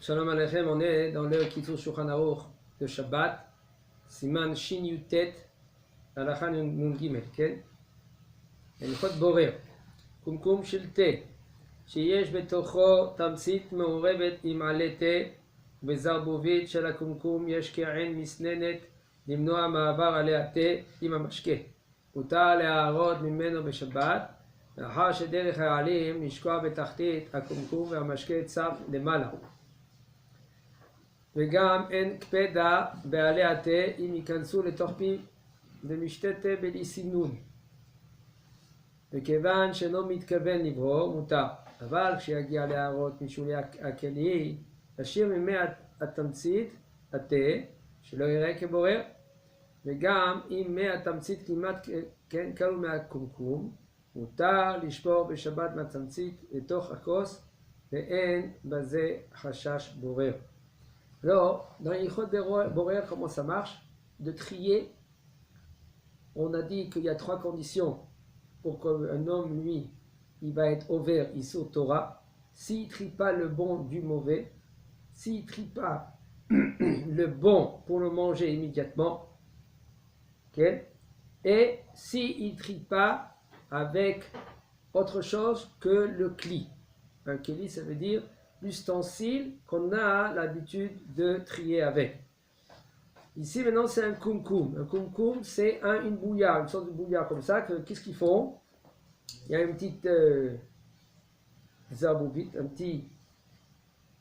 Shalom Aleichem, on est dans le Kitzur Shulchan Aruch de Shabbat, Siman Shin Yutet, Halakha Nun Gimel, כן? הלכות בורר, קומקום של תה, שיש בתוכו תמצית מעורבת עם עלי תה, בזרבובית של הקומקום יש כעין מסננת למנוע מעבר עלי התה עם המשקה. מותר להערות ממנו בשבת, לאחר שדרך העלים נשקוע בתחתית הקומקום והמשקה צף למעלה. וגם אין קפדה בעלי התה אם ייכנסו לתוך פיו ומשתה תה בלי סינון. וכיוון שאינו מתכוון לברור, מותר. אבל כשיגיע להערות משולי הכלי, להשאיר ממי התמצית, התה, שלא יראה כבורר, וגם אם מי התמצית כמעט כן קלו מהקומקום, מותר לשפור בשבת מהתמצית לתוך הכוס, ואין בזה חשש בורר. Alors, dans les Yichot Borer, comment ça marche? De trier, on a dit qu'il y a trois conditions pour qu'un homme, lui, il va être au vert, il saute Torah. S'il ne trie pas le bon du mauvais, s'il ne trie pas le bon pour le manger immédiatement, okay? Et s'il ne trie pas avec autre chose que le kli. Un kli, ça veut dire l'ustensile qu'on a l'habitude de trier avec. Ici maintenant c'est un kumkum. Un kumkum c'est une bouillarde, une sorte de bouillarde comme ça. Qu'est-ce qu'ils font? Il y a une petite zaboubite, un petit...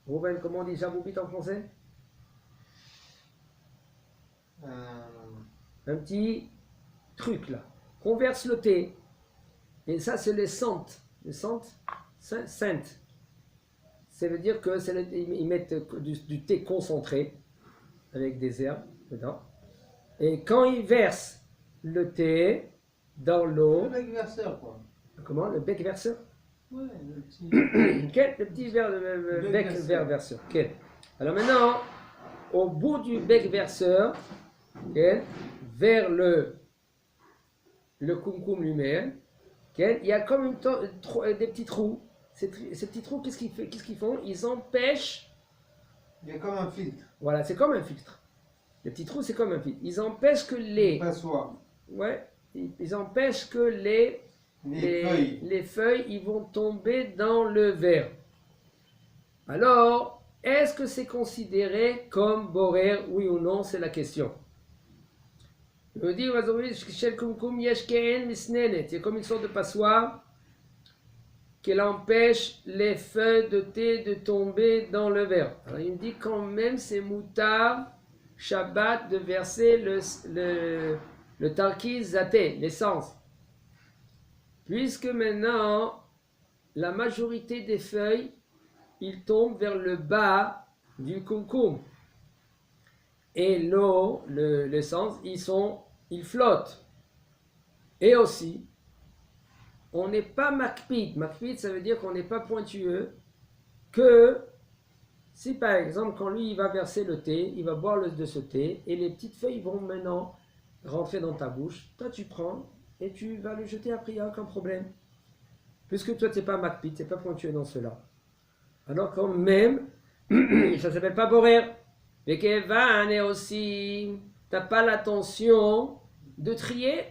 Rouben, comment on dit zaboubite en français? Un petit truc là. On verse le thé. Et ça c'est les sentes. Les sentes saintes. Ça veut dire qu'ils mettent du thé concentré avec des herbes dedans. Et quand ils versent le thé dans l'eau... Le bec verseur, quoi. Comment? Le bec verseur? Ouais, le petit... Le petit bec verseur. Okay. Alors maintenant, au bout du bec verseur, okay, vers le kumkum lui-même, okay, il y a comme des petits trous. Ces petits trous, qu'est-ce qu'ils font? Ils empêchent... Il y a comme un filtre. Voilà, c'est comme un filtre. Les petits trous, c'est comme un filtre. Ils empêchent que les... Passoire. Ouais, ils empêchent que les feuilles, ils vont tomber dans le verre. Alors, est-ce que c'est considéré comme borer, oui ou non? C'est la question. Je veux dire, chez le kumkum, c'est comme une sorte de passoire qu'elle empêche les feuilles de thé de tomber dans le verre. Alors il me dit quand même c'est moutard Shabbat de verser le tarkiz zaté, l'essence. Puisque maintenant la majorité des feuilles, ils tombent vers le bas du kumkum. Et l'eau, l'essence, ils flottent. Et aussi, on n'est pas makpid. Makpid, ça veut dire qu'on n'est pas pointueux. Que si par exemple, quand lui il va verser le thé, il va boire de ce thé, et les petites feuilles vont maintenant rentrer dans ta bouche, toi tu prends et tu vas le jeter après, il n'y a aucun problème. Puisque toi tu n'es pas makpid, tu n'es pas pointueux dans cela. Alors quand même, ça ne s'appelle pas borer. Mais Kevan est aussi, tu n'as pas l'attention de trier.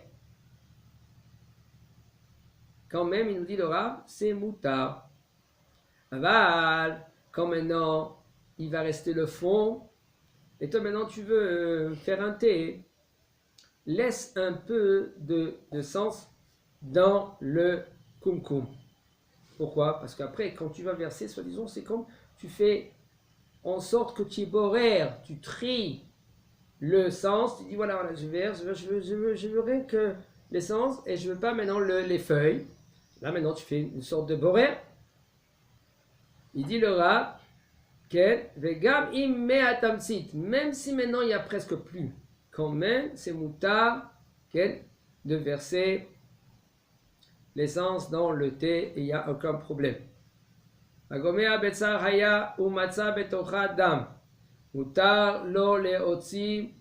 Quand même, il nous dit le Rav, c'est moutard. Aval, quand maintenant, il va rester le fond, et toi maintenant tu veux faire un thé, laisse un peu de sens dans le kumkum. Pourquoi? Parce qu'après, quand tu vas verser, soi-disant, c'est comme tu fais en sorte que tu es borer, tu tries le sens, tu dis voilà, je verse, je veux rien que l'essence, et je veux pas maintenant les feuilles. Là maintenant tu fais une sorte de borer. Il dit le Rav, même si maintenant il n'y a presque plus, quand même c'est moutard de verser l'essence dans le thé et il n'y a aucun problème. Mutar lo leotzi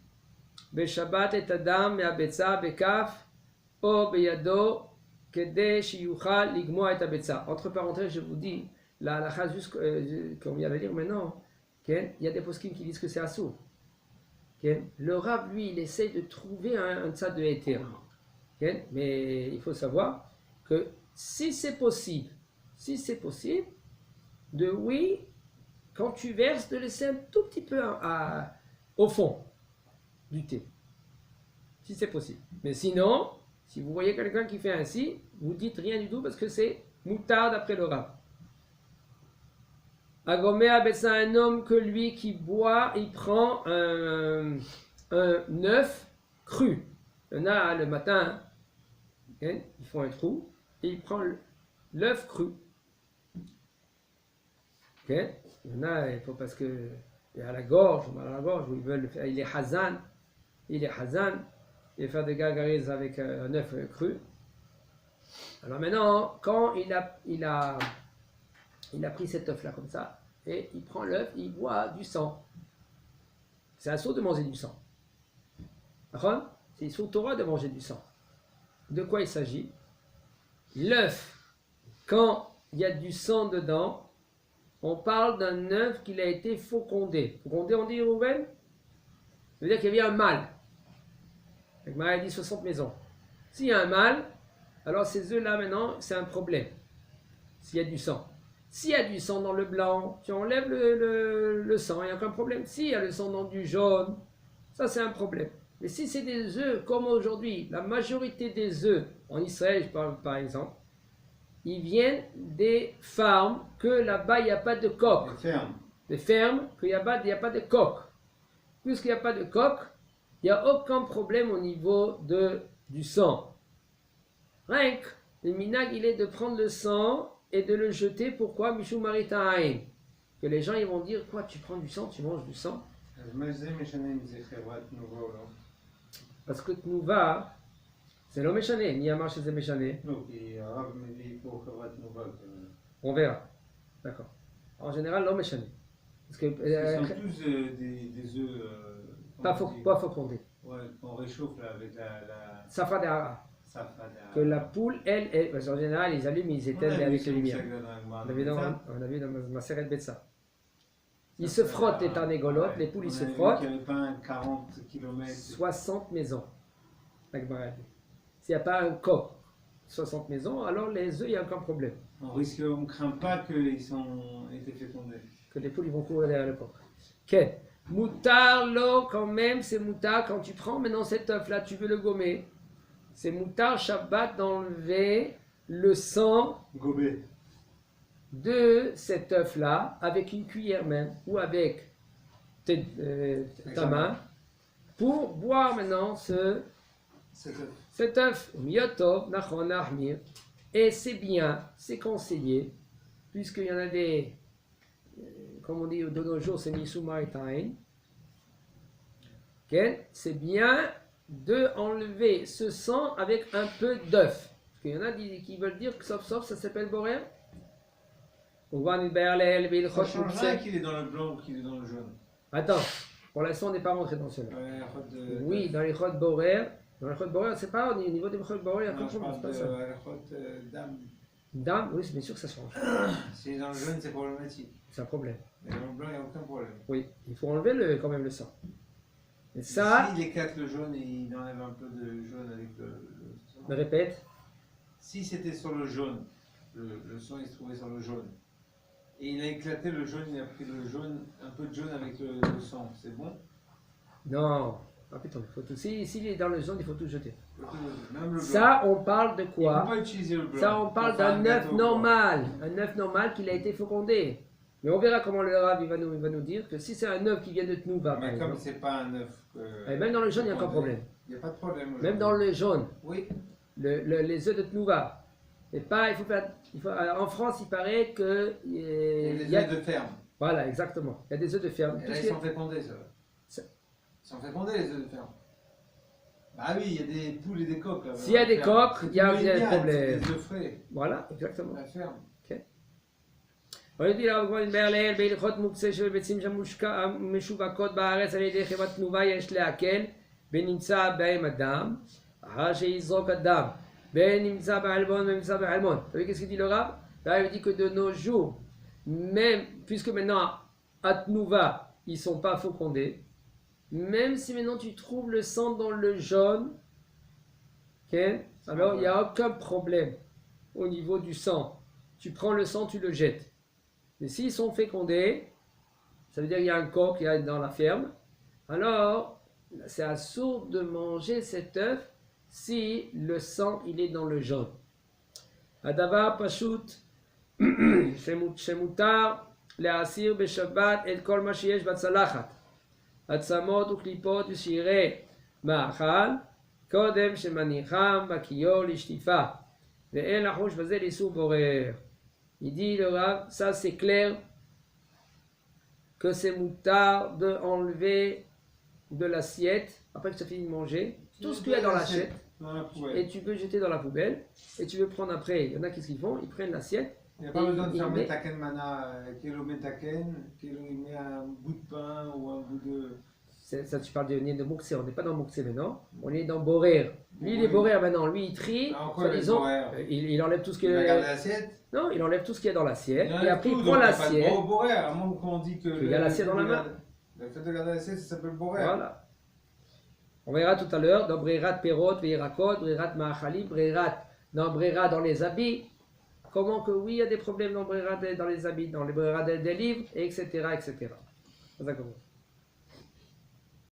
beshabbat et adam me'abetza bekaf o beyado. Entre parenthèses, je vous dis, la halakha, juste comme vient de dire maintenant, Il y a des poskim qui disent que c'est assourd. Le Rav, lui, il essaye de trouver un tzad de héter. Mais il faut savoir que si c'est possible, de oui, quand tu verses, de laisser un tout petit peu au fond du thé. Si c'est possible. Mais sinon, si vous voyez quelqu'un qui fait ainsi, vous dites rien du tout parce que c'est moutarde après le Rav. Agomea, c'est un homme que lui qui boit, il prend un œuf cru. Il y en a le matin, ils font un trou et il prend l'œuf cru. Il y en a, il faut parce que il y a la gorge, mal à la gorge, où ils veulent faire, il est hazan, il va faire des gargarismes avec un œuf cru. Alors maintenant, quand il a pris cet œuf là comme ça, et il prend l'œuf, il boit du sang. C'est un saut de manger du sang. C'est sous Torah de manger du sang. De quoi il s'agit? L'œuf, quand il y a du sang dedans, on parle d'un œuf qui a été fécondé. Fécondé, on dit Rouven? Ça veut dire qu'il y avait un mâle. Avec Marie dit 60 maisons. S'il y a un mâle, alors ces œufs-là maintenant, c'est un problème. S'il y a du sang. S'il y a du sang dans le blanc, tu enlèves le sang, il n'y a aucun problème. S'il y a le sang dans du jaune, ça c'est un problème. Mais si c'est des œufs, comme aujourd'hui, la majorité des œufs, en Israël je parle par exemple, ils viennent des farms que là-bas il n'y a pas de coq. Des fermes, qu'il n'y a pas de coq. Puisqu'il n'y a pas de coq, il n'y a aucun problème au niveau du sang. Rien que le minag, il est de prendre le sang et de le jeter. Pourquoi? Mishum Maritaïn. Que les gens ils vont dire, quoi, tu prends du sang, tu manges du sang? Parce que Tnuva, c'est l'homme méchané, ni à marcher c'est méchané. On verra. D'accord. En général, l'homme méchané. Parce que. Ce sont tous des œufs. Pas fécondés. Ouais, qu'on réchauffe là avec la. Safa d'Ara. Que la poule, elle, parce qu'en général, ils allument, ils éteignent avec les lumières. On a vu dans ma Seret Betsa. Ils se frottent les tarnégolotes, les poules, ils se frottent. Il n'y avait pas un 40 km. 60 maisons. S'il n'y a pas un coq, 60 maisons, alors les œufs, il n'y a aucun problème. On ne craint pas qu'ils aient été fécondés. Que les poules, ils vont courir derrière le coq. Ok. Moutar, l'eau, quand même, c'est moutar. Quand tu prends maintenant cet œuf-là, tu veux le gommer. C'est moutar Shabbat d'enlever le sang Gobé. De cet œuf-là avec une cuillère même ou avec ta main pour boire maintenant cet œuf. Miyotov, Nachon, Ahmir. Et c'est bien, c'est conseillé, puisqu'il y en a des, comme on dit de nos jours, c'est Missou Maritain. C'est bien de enlever ce sang avec un peu d'œuf. Parce qu'il y en a qui veulent dire que sauf ça s'appelle borer. Ça change rien qu'il est dans le blanc ou qu'il est dans le jaune. Attends, pour l'instant on n'est pas rentré dans cela. Oui, dans les chot borer. Dans les chot borer, c'est pas au niveau des chot borer, il y a quelque chose, c'est pas ça. Dame. Dame, oui, c'est bien sûr que ça change. Si dans le jaune, c'est problématique. C'est un problème. Mais dans le blanc, il n'y a aucun problème. Oui, il faut enlever quand même le sang. Et ça. S'il éclate le jaune et il enlève un peu de jaune avec le sang. Me répète. Si c'était sur le jaune, le sang il se trouvait sur le jaune. Et il a éclaté le jaune, il a pris le jaune, un peu de jaune avec le sang, c'est bon? Non. Ah putain, il faut tout. S'il est dans le jaune, il faut tout jeter. Même le ça, on parle de quoi? Il faut pas utiliser le blanc. Ça, on parle d'un œuf normal. Un œuf normal qui a été fécondé. Mais on verra comment le Rav il va nous dire que si c'est un œuf qui vient de Tnuva. Mais comme c'est pas un œuf. Et même dans le jaune, il n'y a aucun problème. Il n'y a pas de problème. Même dans le jaune. Oui. Les œufs de Tnuva. Et pas, en France, il paraît que. Il y a des œufs de ferme. Voilà, exactement. Il y a des œufs de ferme. Et là, ils sont fécondés, ça. Ils sont fécondés, les œufs de ferme. Ah oui, il y a des poules et des coques. S'il y a des coques, il y a un problème. Des œufs frais. Voilà, exactement. La ferme. On dit là, on berler, beilchot mukse shel betzim shamushka meshuvakot baaretz al yedei chevat tnuva yesh leakel benimtza beim adam אחר שיזרוק אדם ונמצא בעלמון ונמצא בעלמון. Vous savez qu'est-ce qu'il dit le Rav? Là, il dit que de nos jours, même, puisque maintenant Atnouva, ils ne sont pas fécondés. Même si maintenant tu trouves le sang dans le jaune, ok, alors il n'y a aucun problème au niveau du sang. Tu prends le sang, tu le jettes. Mais s'ils sont fécondés, ça veut dire qu'il y a un coq qui est dans la ferme, alors c'est assourd de manger cet œuf si le sang il est dans le jaune. Adava pashut shemutar le'asir beshabbat et kol ma sheyesh batzalachat. עצמות וקליפות ושירי מאכל, קודם שמניחם בכיור לשטיפה, ואין לחוש בזה לאיסור בורר. Il dit le Rav, ça c'est clair que c'est moutard de enlever de l'assiette après que tu as fini de manger tout ce qu'il y a dans l'assiette et tu peux jeter dans la poubelle et tu veux prendre après. Il y en a qui font, ils prennent l'assiette. Il n'y a pas besoin de faire metaken mana, kilo metaken, kilo il met un bout de pain ou un bout de. Ça, tu parles de Moukse, on n'est pas dans Moukse maintenant, on est dans Borer. Lui, il est Borer maintenant, lui, il trie, il enlève tout ce qu'il y a. Il regarde l'assiette. Non, il enlève tout ce qu'il y a dans l'assiette, et après il prend l'assiette. Au Borer, à moins qu'on dit que. Il y a l'assiette dans la main. Le fait de garder l'assiette, ça s'appelle Borer. Voilà. On verra tout à l'heure dans Brerat Perot, Veirakot, Brerat Mahachali, Brerat, dans les habits. Comment que oui, il y a des problèmes dans les habits, dans les Brerat des livres, etc. etc. Ça commence.